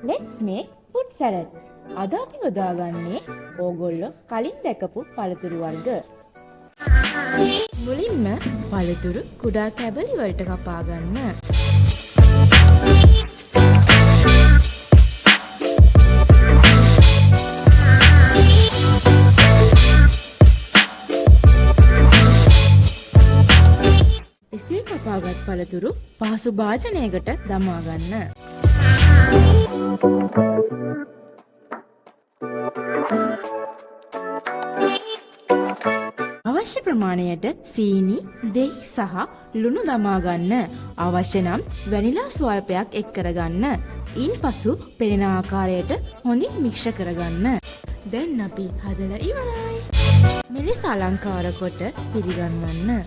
Let's make fruit salad. අද අපි යොදාගන්නේ ඕගොල්ලෝ කලින් දැකපු පළතුරු වර්ග. මුලින්ම පළතුරු කුඩා කැබලි වලට කපා ගන්න. එසේ කපාගත් පළතුරු පහසු භාජනයකට දමා ගන්න. අවශ්‍ය ප්‍රමාණයට සීනි, දෙහි සහ ලුණු දමා ගන්න. අවශ්‍ය නම් වැනිලා ස්වල්පයක් එක් කරගන්න. ඉන්පසු පෙනෙන ආකාරයට හොඳින් මික්ෂ කරගන්න. දැන් අපි හදලා ඉවරයි. මෙලෙස අලංකාර කොට පිළිගන්වන්න.